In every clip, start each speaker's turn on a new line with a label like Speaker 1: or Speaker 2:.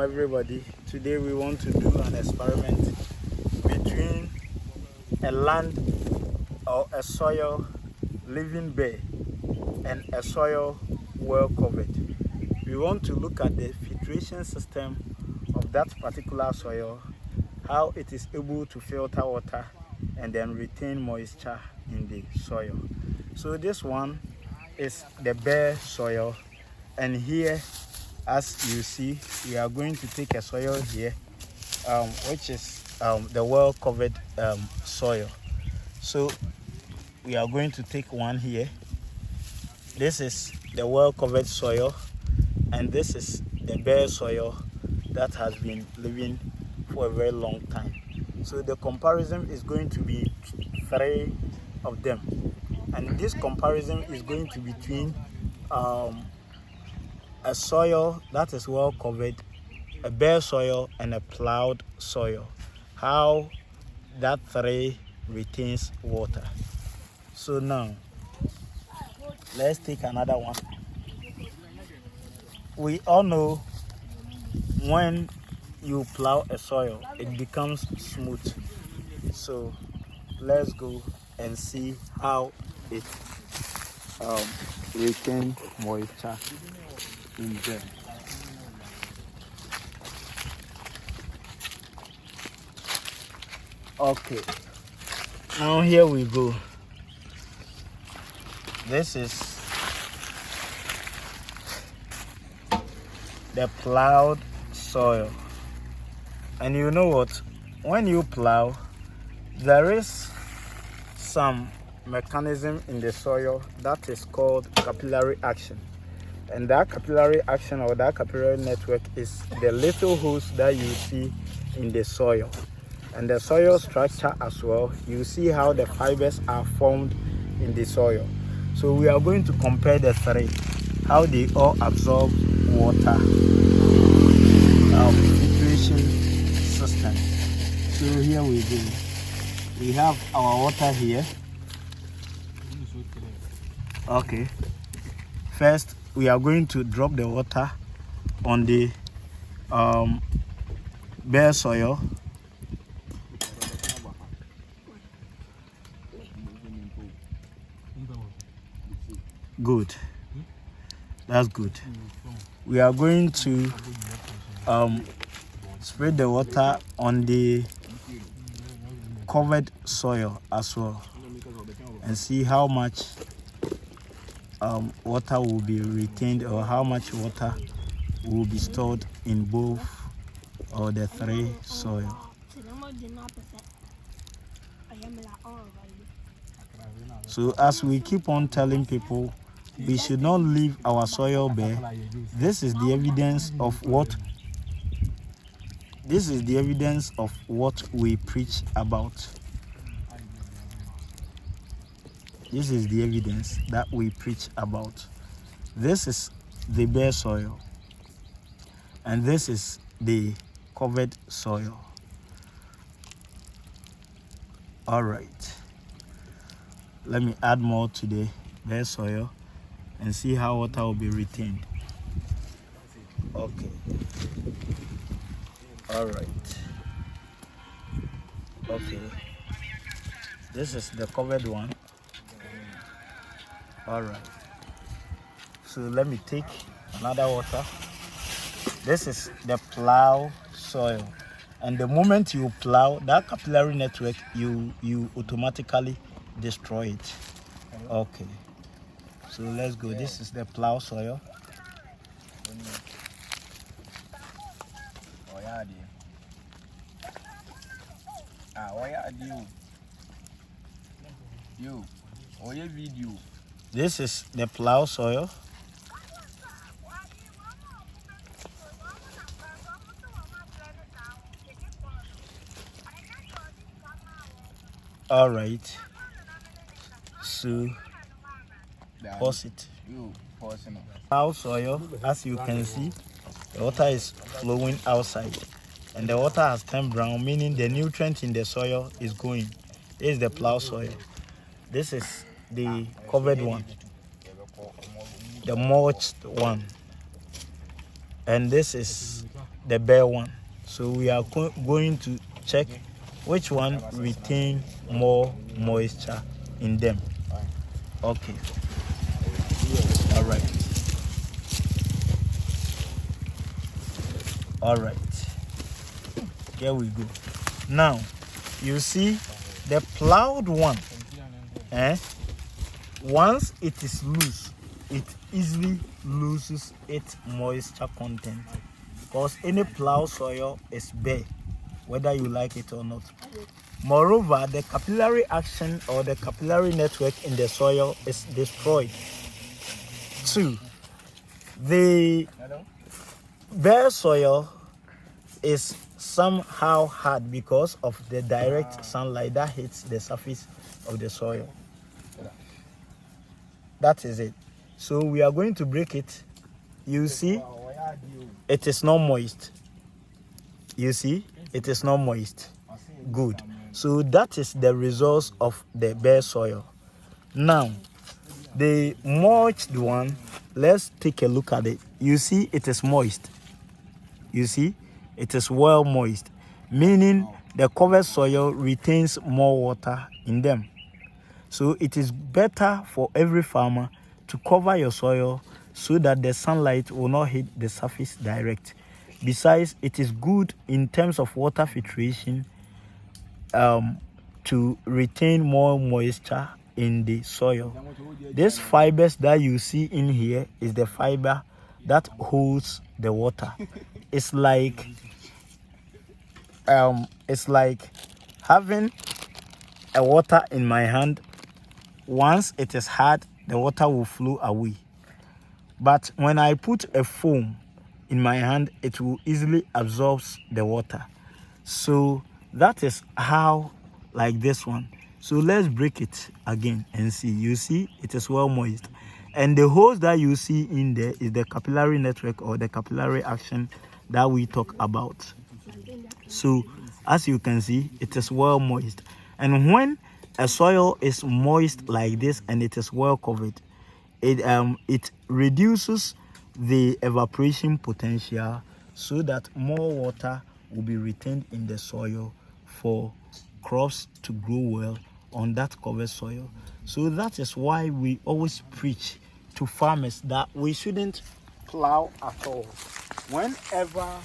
Speaker 1: Everybody, today we want to do an experiment between a land or a soil living bare and a soil well covered. We want to look at the filtration system of that particular soil, how it is able to filter water and then retain moisture in the soil. So this one is the bare soil, and here, as you see, we are going to take a soil here, which is the well covered soil. So we are going to take one here. This is the well covered soil, and this is the bare soil that has been living for a very long time. So the comparison is going to be three of them, and this comparison is going to be between a soil that is well covered, a bare soil, and a plowed soil. How that three retains water. So now let's take another one. We all know when you plow a soil, it becomes smooth. So let's go and see how it retains moisture in there. Okay, now here we go. This is the plowed soil, and you know what, when you plow, there is some mechanism in the soil that is called capillary action. And that capillary action, or that capillary network, is the little holes that you see in the soil. And the soil structure as well, you see how the fibers are formed in the soil. So we are going to compare the three, how they all absorb water, filtration system. So here we go. We have our water here. Okay. First, we are going to drop the water on the bare soil. Good. That's good. We are going to spread the water on the covered soil as well, and see how much water will be retained, or how much water will be stored in both or the three soil. So as we keep on telling people, we should not leave our soil bare. This is the evidence of what we preach about. This is the evidence that we preach about. This is the bare soil, and this is the covered soil. All right. Let me add more to the bare soil and see how water will be retained. Okay. All right. Okay. This is the covered one. All right. So let me take another water. This is the plow soil, and the moment you plow, that capillary network, you automatically destroy it. Okay. So let's go. This is the plow soil. This is the plow soil. All right. So pause it. Plow soil, as you can see, the water is flowing outside, and the water has turned brown, meaning the nutrient in the soil is going. This is the plow soil. This is the covered one, the mulched one, and this is the bare one. So we are going to check which one retain more moisture in them. Okay. All right. All right. Here we go. Now, you see the plowed one. Once it is loose, it easily loses its moisture content, because any plow soil is bare, whether you like it or not. Moreover, the capillary action or the capillary network in the soil is destroyed. 2. The bare soil is somehow hard because of the direct sunlight that hits the surface of the soil. That is it. So we are going to break it. You see, it is not moist. You see, it is not moist. Good. So that is the results of the bare soil. Now, the mulched one, let's take a look at it. You see, it is moist. You see, it is well moist, meaning the covered soil retains more water in them. So it is better for every farmer to cover your soil so that the sunlight will not hit the surface direct. Besides, it is good in terms of water filtration to retain more moisture in the soil. These fibers that you see in here is the fiber that holds the water. It's like having a water in my hand. Once it is hard, the water will flow away. But when I put a foam in my hand, it will easily absorb the water. So that is how, like this one. So let's break it again and see. You see, it is well moist. And the holes that you see in there is the capillary network or the capillary action that we talk about. So as you can see, it is well moist. And when a soil is moist like this and it is well covered, it reduces the evaporation potential so that more water will be retained in the soil for crops to grow well on that covered soil. So that is why we always preach to farmers that we shouldn't plow at all. Whenever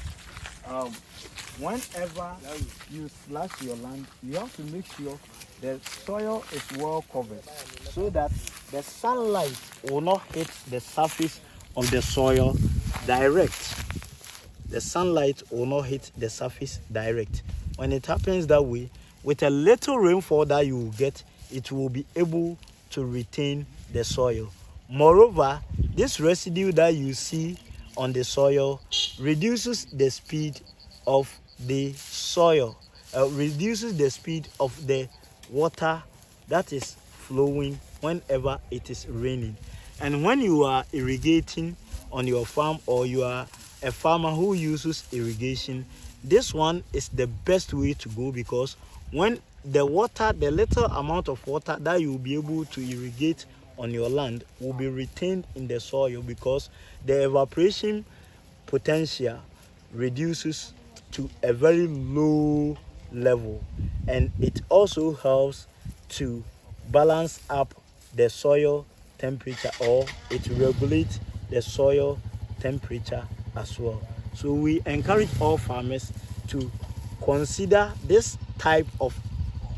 Speaker 1: you slash your land, you have to make sure the soil is well covered so that the sunlight will not hit the surface of the soil direct. The sunlight will not hit the surface direct. When it happens that way, with a little rainfall that you will get, it will be able to retain the soil. Moreover, this residue that you see on the soil reduces the speed of the soil, reduces the speed of the water that is flowing whenever it is raining. And when you are irrigating on your farm, or you are a farmer who uses irrigation, this one is the best way to go, because when the water, the little amount of water that you will be able to irrigate on your land will be retained in the soil, because the evaporation potential reduces to a very low level, and it also helps to balance up the soil temperature, or it regulates the soil temperature as well. So we encourage all farmers to consider this type of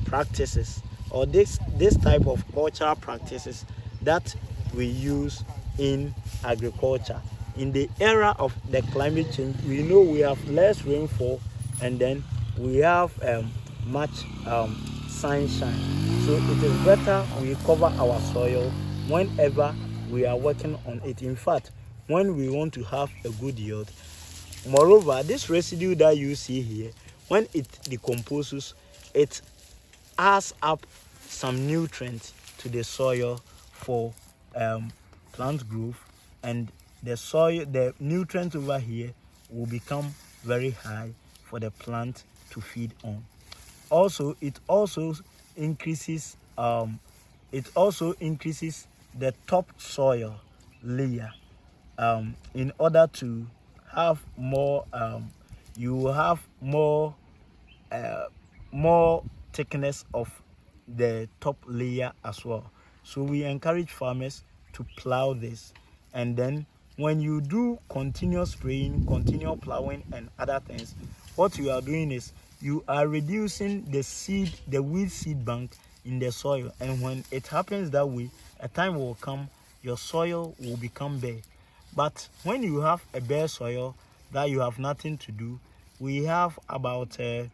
Speaker 1: practices, or this type of cultural practices that we use in agriculture. In the era of the climate change, we know we have less rainfall, and then we have much sunshine. So it is better we cover our soil whenever we are working on it. In fact, when we want to have a good yield. Moreover, this residue that you see here, when it decomposes, it adds up some nutrients to the soil for plant growth, and the soil, the nutrients over here will become very high for the plant to feed on. Also, it also increases the top soil layer in order to have more you will have more thickness of the top layer as well. So we encourage farmers to plow this, and then when you do continuous spraying, continual plowing and other things, what you are doing is you are reducing the weed seed bank in the soil. And when it happens that way, a time will come your soil will become bare. But when you have a bare soil that you have nothing to do, we have about 4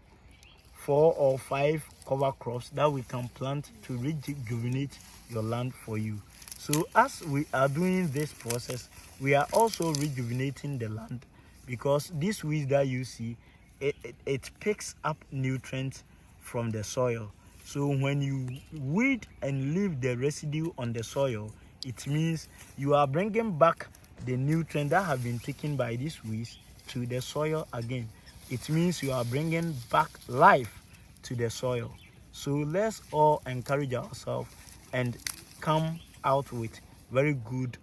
Speaker 1: or 5 cover crops that we can plant to rejuvenate your land for you. So as we are doing this process, we are also rejuvenating the land, because this weed that you see, it picks up nutrients from the soil. So when you weed and leave the residue on the soil, it means you are bringing back the nutrients that have been taken by these weeds to the soil again. It means you are bringing back life to the soil. So let's all encourage ourselves and come out with very good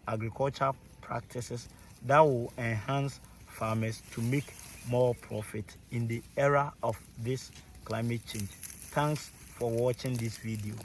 Speaker 1: agricultural practices that will enhance farmers to make more profit in the era of this climate change. Thanks for watching this video.